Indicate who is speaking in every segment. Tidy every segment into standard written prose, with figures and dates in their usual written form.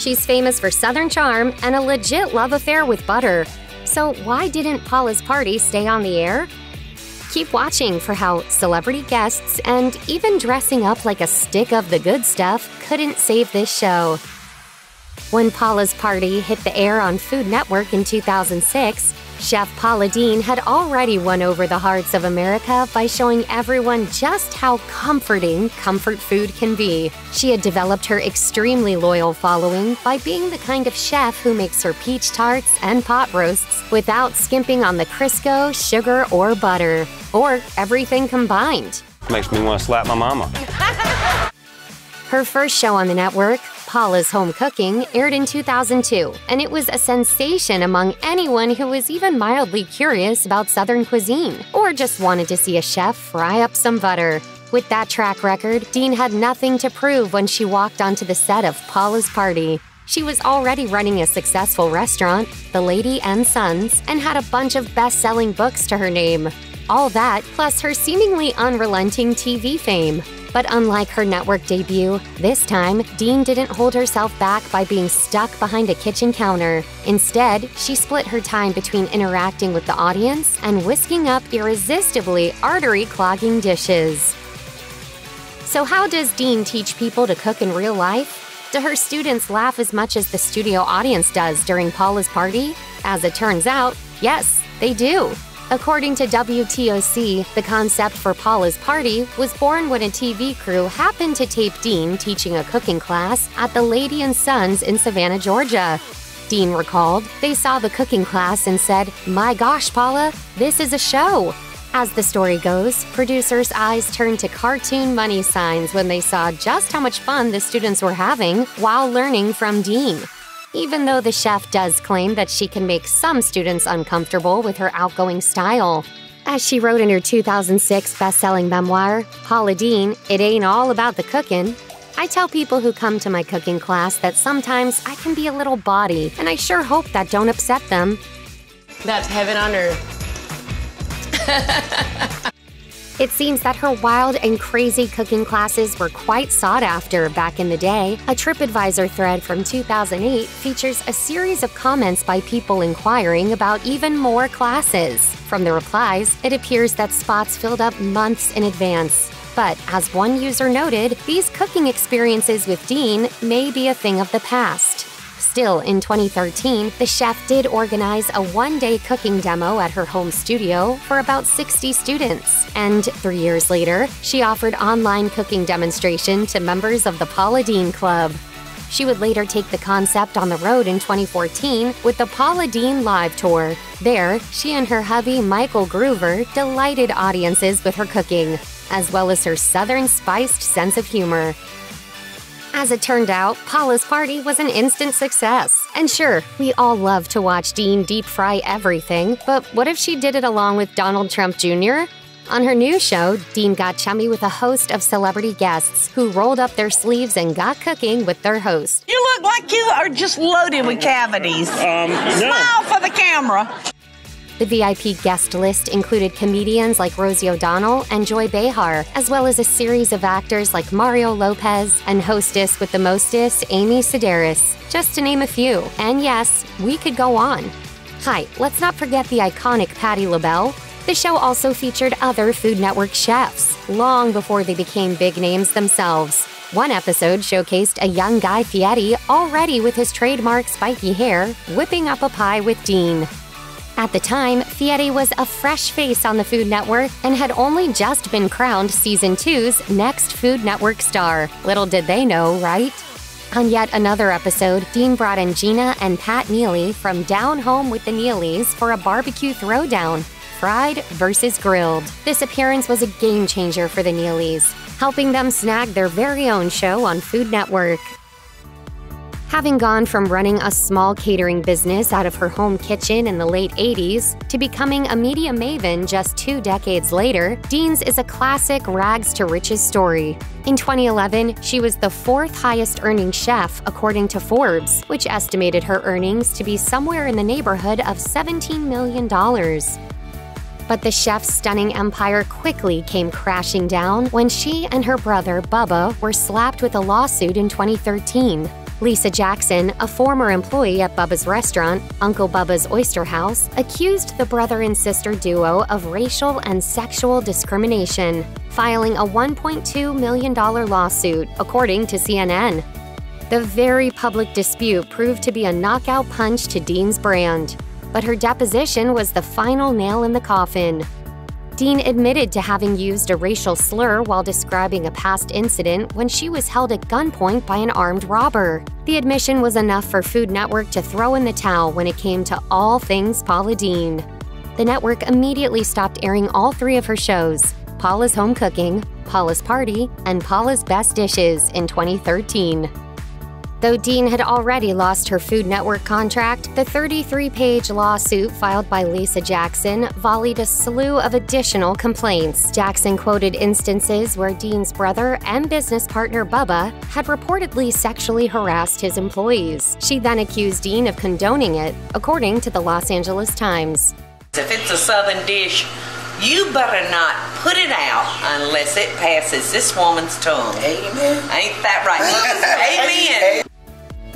Speaker 1: She's famous for Southern charm and a legit love affair with butter. So why didn't Paula's Party stay on the air? Keep watching for how celebrity guests and even dressing up like a stick of the good stuff couldn't save this show. When Paula's Party hit the air on Food Network in 2006, Chef Paula Deen had already won over the hearts of America by showing everyone just how comforting comfort food can be. She had developed her extremely loyal following by being the kind of chef who makes her peach tarts and pot roasts without skimping on the Crisco, sugar, or butter. Or everything combined.
Speaker 2: Makes me want to slap my mama.
Speaker 1: Her first show on the network, Paula's Home Cooking, aired in 2002, and it was a sensation among anyone who was even mildly curious about Southern cuisine or just wanted to see a chef fry up some butter. With that track record, Deen had nothing to prove when she walked onto the set of Paula's Party. She was already running a successful restaurant, The Lady and Sons, and had a bunch of best-selling books to her name. All that, plus her seemingly unrelenting TV fame. But unlike her network debut, this time, Deen didn't hold herself back by being stuck behind a kitchen counter. Instead, she split her time between interacting with the audience and whisking up irresistibly artery-clogging dishes. So how does Deen teach people to cook in real life? Do her students laugh as much as the studio audience does during Paula's Party? As it turns out, yes, they do. According to WTOC, the concept for Paula's Party was born when a TV crew happened to tape Deen teaching a cooking class at the Lady and Sons in Savannah, Georgia. Deen recalled, they saw the cooking class and said, "My gosh, Paula, this is a show." As the story goes, producers' eyes turned to cartoon money signs when they saw just how much fun the students were having while learning from Deen. Even though the chef does claim that she can make some students uncomfortable with her outgoing style. As she wrote in her 2006 best-selling memoir, Paula Deen, "It ain't all about the cooking. I tell people who come to my cooking class that sometimes I can be a little bawdy, and I sure hope that don't upset them."
Speaker 3: That's heaven on earth.
Speaker 1: It seems that her wild and crazy cooking classes were quite sought after back in the day. A TripAdvisor thread from 2008 features a series of comments by people inquiring about even more classes. From the replies, it appears that spots filled up months in advance. But as one user noted, these cooking experiences with Deen may be a thing of the past. Still, in 2013, the chef did organize a one-day cooking demo at her home studio for about 60 students. And 3 years later, she offered online cooking demonstration to members of the Paula Deen Club. She would later take the concept on the road in 2014 with the Paula Deen Live Tour. There, she and her hubby, Michael Groover, delighted audiences with her cooking, as well as her Southern spiced sense of humor. As it turned out, Paula's Party was an instant success. And sure, we all love to watch Deen deep fry everything, but what if she did it along with Donald Trump Jr.? On her new show, Deen got chummy with a host of celebrity guests who rolled up their sleeves and got cooking with their host.
Speaker 4: You look like you are just loaded with cavities. Smile for the camera.
Speaker 1: The VIP guest list included comedians like Rosie O'Donnell and Joy Behar, as well as a series of actors like Mario Lopez and hostess with the mostest, Amy Sedaris, just to name a few. And yes, we could go on. Hi, let's not forget the iconic Patti LaBelle. The show also featured other Food Network chefs, long before they became big names themselves. One episode showcased a young Guy Fieri already with his trademark spiky hair, whipping up a pie with Deen. At the time, Fieri was a fresh face on the Food Network and had only just been crowned Season 2's next Food Network star. Little did they know, right? On yet another episode, Deen brought in Gina and Pat Neely from Down Home with the Neelys for a barbecue throwdown, fried versus grilled. This appearance was a game changer for the Neelys, helping them snag their very own show on Food Network. Having gone from running a small catering business out of her home kitchen in the late 80s to becoming a media maven just 2 decades later, Deen's is a classic rags to riches story. In 2011, she was the 4th highest earning chef according to Forbes, which estimated her earnings to be somewhere in the neighborhood of $17 million. But the chef's stunning empire quickly came crashing down when she and her brother, Bubba, were slapped with a lawsuit in 2013. Lisa Jackson, a former employee at Bubba's restaurant, Uncle Bubba's Oyster House, accused the brother and sister duo of racial and sexual discrimination, filing a $1.2 million lawsuit, according to CNN. The very public dispute proved to be a knockout punch to Deen's brand, but her deposition was the final nail in the coffin. Deen admitted to having used a racial slur while describing a past incident when she was held at gunpoint by an armed robber. The admission was enough for Food Network to throw in the towel when it came to all things Paula Deen. The network immediately stopped airing all three of her shows, Paula's Home Cooking, Paula's Party, and Paula's Best Dishes in 2013. Though Deen had already lost her Food Network contract, the 33-page lawsuit filed by Lisa Jackson volleyed a slew of additional complaints. Jackson quoted instances where Deen's brother and business partner Bubba had reportedly sexually harassed his employees. She then accused Deen of condoning it, according to the Los Angeles Times.
Speaker 4: If it's a Southern dish, you better not put it out unless it passes this woman's tongue. Amen. Ain't that right? Amen.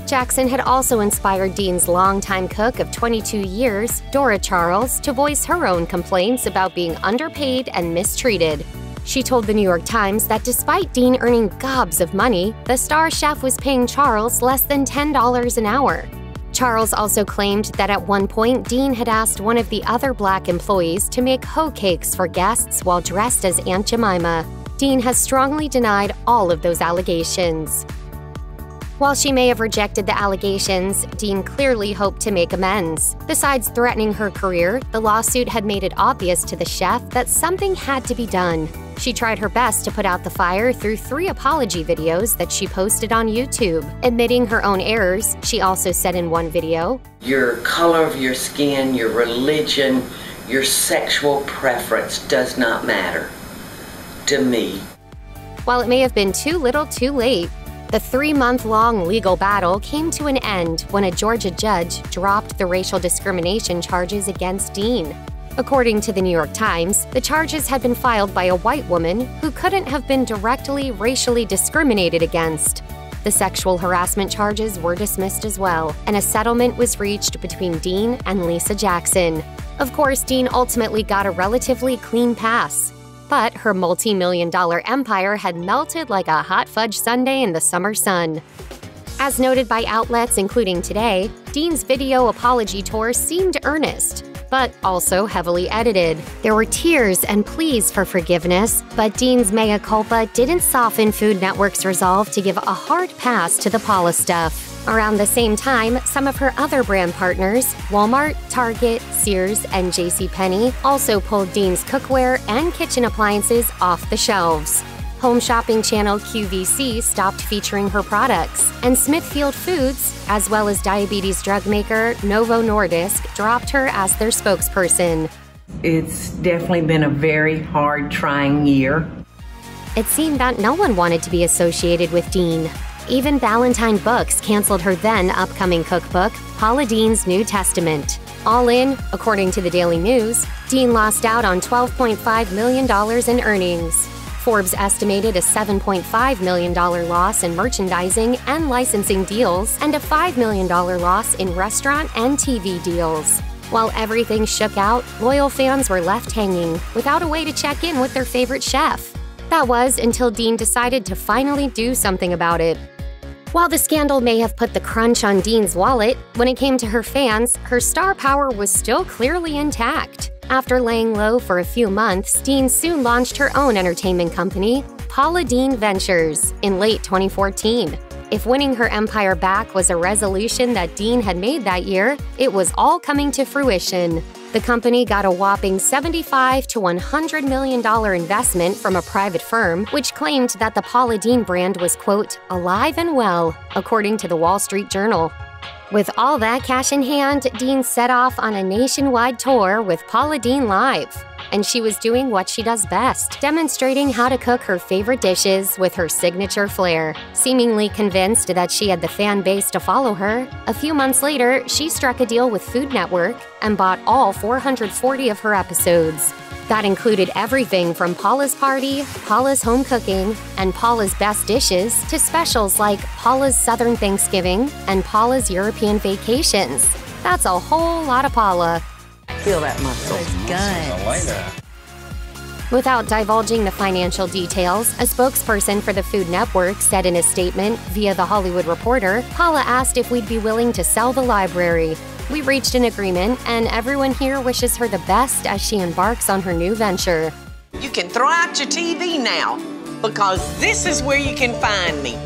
Speaker 1: Jackson had also inspired Deen's longtime cook of 22 years, Dora Charles, to voice her own complaints about being underpaid and mistreated. She told the New York Times that despite Deen earning gobs of money, the star chef was paying Charles less than $10 an hour. Charles also claimed that at one point Deen had asked one of the other Black employees to make hoe cakes for guests while dressed as Aunt Jemima. Deen has strongly denied all of those allegations. While she may have rejected the allegations, Deen clearly hoped to make amends. Besides threatening her career, the lawsuit had made it obvious to the chef that something had to be done. She tried her best to put out the fire through 3 apology videos that she posted on YouTube. Admitting her own errors, she also said in one video,
Speaker 2: "Your color of your skin, your religion, your sexual preference does not matter to me."
Speaker 1: While it may have been too little too late, the 3-month-long legal battle came to an end when a Georgia judge dropped the racial discrimination charges against Deen. According to the New York Times, the charges had been filed by a white woman who couldn't have been directly racially discriminated against. The sexual harassment charges were dismissed as well, and a settlement was reached between Deen and Lisa Jackson. Of course, Deen ultimately got a relatively clean pass. But her multi-million-dollar empire had melted like a hot fudge sundae in the summer sun. As noted by outlets including Today, Deen's video apology tour seemed earnest, but also heavily edited. There were tears and pleas for forgiveness, but Deen's mea culpa didn't soften Food Network's resolve to give a hard pass to the Paula stuff. Around the same time, some of her other brand partners, Walmart, Target, Sears, and JCPenney, also pulled Deen's cookware and kitchen appliances off the shelves. Home shopping channel QVC stopped featuring her products, and Smithfield Foods, as well as diabetes drug maker Novo Nordisk, dropped her as their spokesperson.
Speaker 5: It's definitely been a very hard, trying year.
Speaker 1: It seemed that no one wanted to be associated with Deen. Even Ballantine Books canceled her then upcoming cookbook, Paula Deen's New Testament. All in, according to the Daily News, Deen lost out on $12.5 million in earnings. Forbes estimated a $7.5 million loss in merchandising and licensing deals and a $5 million loss in restaurant and TV deals. While everything shook out, loyal fans were left hanging without a way to check in with their favorite chef. That was until Deen decided to finally do something about it. While the scandal may have put the crunch on Deen's wallet, when it came to her fans, her star power was still clearly intact. After laying low for a few months, Deen soon launched her own entertainment company, Paula Deen Ventures, in late 2014. If winning her empire back was a resolution that Deen had made that year, it was all coming to fruition. The company got a whopping $75 to $100 million investment from a private firm, which claimed that the Paula Deen brand was, quote, alive and well, according to the Wall Street Journal. With all that cash in hand, Deen set off on a nationwide tour with Paula Deen Live. And she was doing what she does best, demonstrating how to cook her favorite dishes with her signature flair. Seemingly convinced that she had the fan base to follow her, a few months later, she struck a deal with Food Network and bought all 440 of her episodes. That included everything from Paula's Party, Paula's Home Cooking, and Paula's Best Dishes to specials like Paula's Southern Thanksgiving and Paula's European Vacations. That's a whole lot of Paula.
Speaker 5: Feel that muscle.
Speaker 6: I like that.
Speaker 1: Without divulging the financial details, a spokesperson for the Food Network said in a statement via The Hollywood Reporter, Paula asked if we'd be willing to sell the library. We reached an agreement, and everyone here wishes her the best as she embarks on her new venture.
Speaker 4: You can throw out your TV now, because this is where you can find me.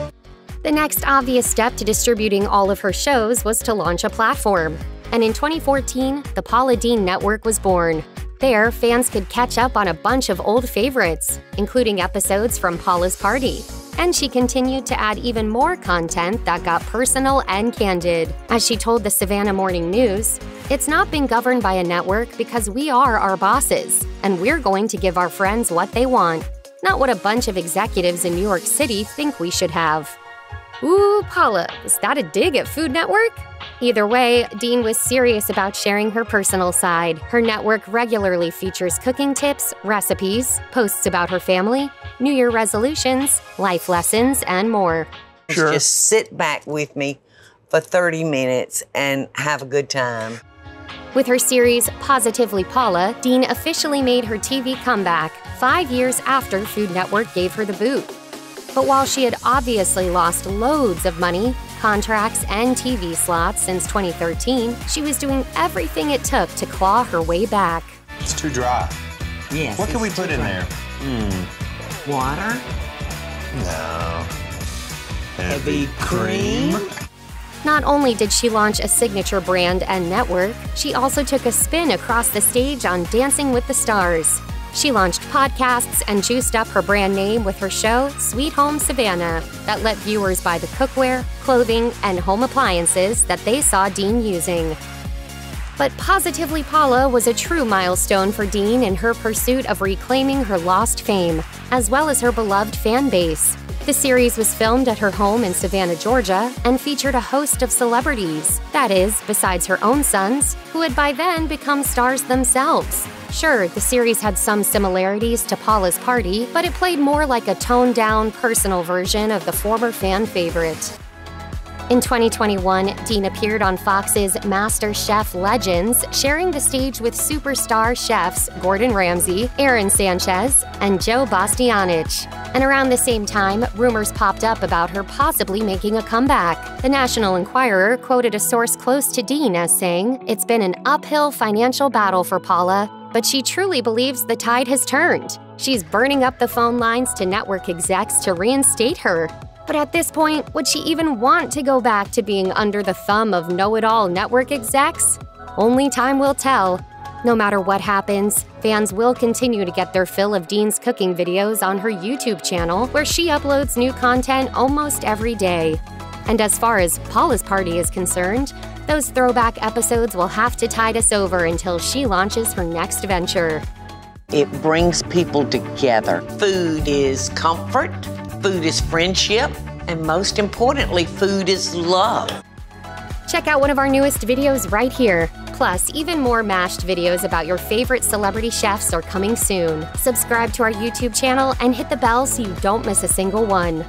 Speaker 1: The next obvious step to distributing all of her shows was to launch a platform. And in 2014, the Paula Deen Network was born. There, fans could catch up on a bunch of old favorites, including episodes from Paula's Party. And she continued to add even more content that got personal and candid. As she told the Savannah Morning News, "It's not been governed by a network because we are our bosses, and we're going to give our friends what they want, not what a bunch of executives in New York City think we should have." Ooh, Paula, is that a dig at Food Network? Either way, Deen was serious about sharing her personal side. Her network regularly features cooking tips, recipes, posts about her family, New Year resolutions, life lessons, and more.
Speaker 6: Sure.
Speaker 4: Just sit back with me for 30 minutes and have a good time.
Speaker 1: With her series Positively Paula, Deen officially made her TV comeback 5 years after Food Network gave her the boot. But while she had obviously lost loads of money, contracts, and TV slots since 2013, she was doing everything it took to claw her way back.
Speaker 6: It's too dry.
Speaker 5: Yes.
Speaker 6: What can we put in there?
Speaker 5: Water.
Speaker 6: No.
Speaker 5: Heavy cream.
Speaker 1: Not only did she launch a signature brand and network, she also took a spin across the stage on Dancing with the Stars. She launched podcasts and juiced up her brand name with her show, Sweet Home Savannah, that let viewers buy the cookware, clothing, and home appliances that they saw Deen using. But Positively Paula was a true milestone for Deen in her pursuit of reclaiming her lost fame, as well as her beloved fan base. The series was filmed at her home in Savannah, Georgia, and featured a host of celebrities. That is, besides her own sons, who had by then become stars themselves. Sure, the series had some similarities to Paula's Party, but it played more like a toned-down, personal version of the former fan favorite. In 2021, Deen appeared on Fox's Master Chef Legends, sharing the stage with superstar chefs Gordon Ramsay, Aaron Sanchez, and Joe Bastianich. And around the same time, rumors popped up about her possibly making a comeback. The National Enquirer quoted a source close to Deen as saying, "It's been an uphill financial battle for Paula, but she truly believes the tide has turned. She's burning up the phone lines to network execs to reinstate her." But at this point, would she even want to go back to being under the thumb of know-it-all network execs? Only time will tell. No matter what happens, fans will continue to get their fill of Deen's cooking videos on her YouTube channel, where she uploads new content almost every day. And as far as Paula's Party is concerned, those throwback episodes will have to tide us over until she launches her next venture.
Speaker 4: It brings people together. Food is comfort, food is friendship, and most importantly, food is love.
Speaker 1: Check out one of our newest videos right here. Plus, even more mashed videos about your favorite celebrity chefs are coming soon. Subscribe to our YouTube channel and hit the bell so you don't miss a single one.